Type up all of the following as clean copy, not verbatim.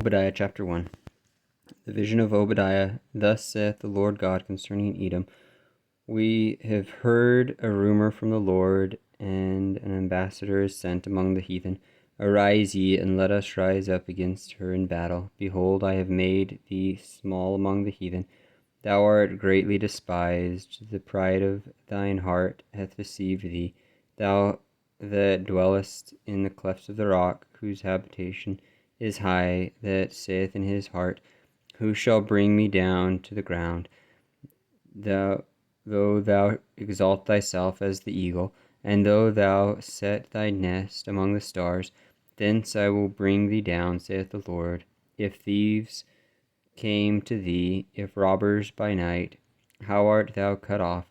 Obadiah chapter 1. The vision of Obadiah. Thus saith the Lord God concerning Edom. We have heard a rumor from the Lord, and an ambassador is sent among the heathen. Arise ye, and let us rise up against her in battle. Behold, I have made thee small among the heathen. Thou art greatly despised. The pride of thine heart hath deceived thee. Thou that dwellest in the clefts of the rock, whose habitation is high, that saith in his heart, who shall bring me down to the ground? Though thou exalt thyself as the eagle, and though thou set thy nest among the stars, thence I will bring thee down, saith the Lord. If thieves came to thee, if robbers by night, how art thou cut off?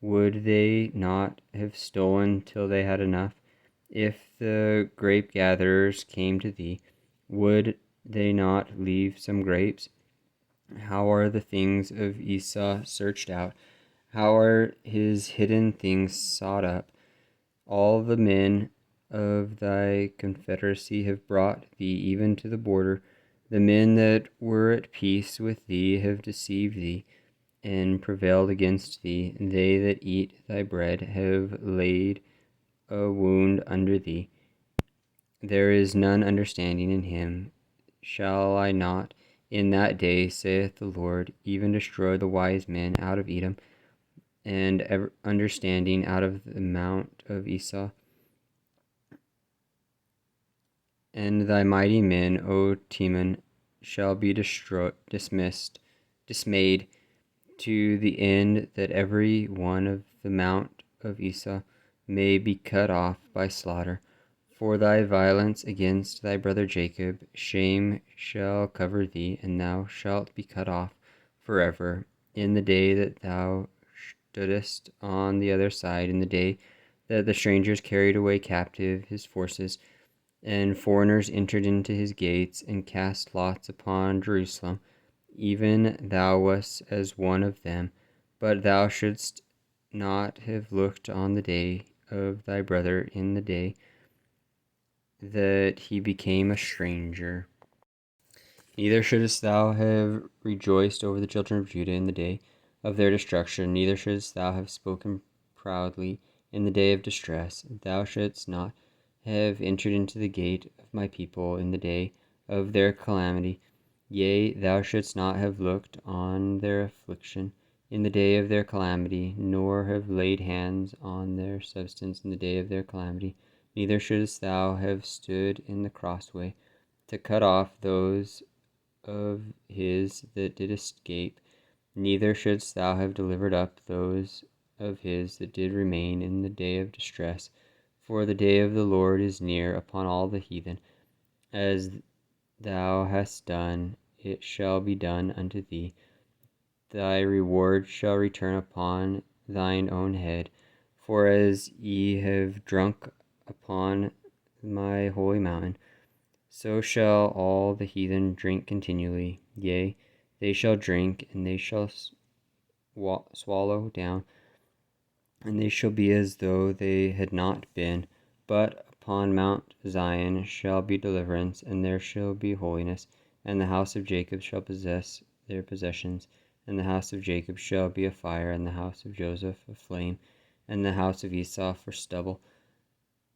Would they not have stolen till they had enough? If the grape gatherers came to thee, would they not leave some grapes? How are the things of Esau searched out? How are his hidden things sought up? All the men of thy confederacy have brought thee even to the border. The men that were at peace with thee have deceived thee, and prevailed against thee. They that eat thy bread have laid a wound under thee. There is none understanding in him. Shall I not in that day, saith the Lord, even destroy the wise men out of Edom, and understanding out of the mount of Esau? And thy mighty men, O Teman, shall be dismayed, to the end that every one of the mount of Esau may be cut off by slaughter. For thy violence against thy brother Jacob, shame shall cover thee, and thou shalt be cut off forever. In the day that thou stoodest on the other side, in the day that the strangers carried away captive his forces, and foreigners entered into his gates, and cast lots upon Jerusalem, even thou wast as one of them. But thou shouldst not have looked on the day of thy brother, in the day that he became a stranger. Neither shouldst thou have rejoiced over the children of Judah in the day of their destruction, neither shouldst thou have spoken proudly in the day of distress. Thou shouldst not have entered into the gate of my people in the day of their calamity. Yea, thou shouldst not have looked on their affliction in the day of their calamity, nor have laid hands on their substance in the day of their calamity. Neither shouldst thou have stood in the crossway to cut off those of his that did escape. Neither shouldst thou have delivered up those of his that did remain in the day of distress. For the day of the Lord is near upon all the heathen. As thou hast done, it shall be done unto thee. Thy reward shall return upon thine own head. For as ye have drunk upon my holy mountain, so shall all the heathen drink continually. Yea, they shall drink, and they shall swallow down, and they shall be as though they had not been. But upon Mount Zion shall be deliverance, and there shall be holiness, and the house of Jacob shall possess their possessions. And the house of Jacob shall be a fire, and the house of Joseph a flame, and the house of Esau for stubble.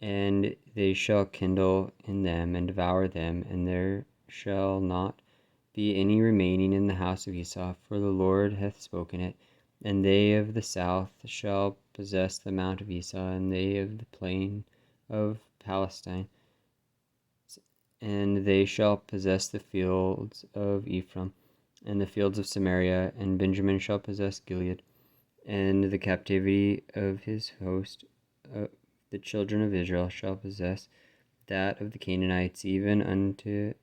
And they shall kindle in them, and devour them, and there shall not be any remaining in the house of Esau, for the Lord hath spoken it. And they of the south shall possess the mount of Esau, and they of the plain of Palestine. And they shall possess the fields of Ephraim, and the fields of Samaria, and Benjamin shall possess Gilead, and the captivity of his host. The children of Israel shall possess that of the Canaanites, even unto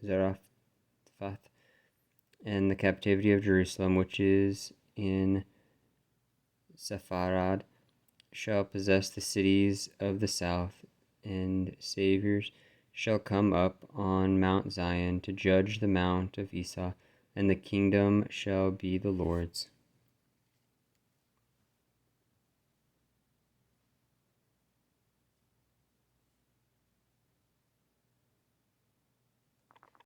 Zarephath, and the captivity of Jerusalem, which is in Sepharad, shall possess the cities of the south, and saviors shall come up on Mount Zion to judge the mount of Esau, and the kingdom shall be the Lord's.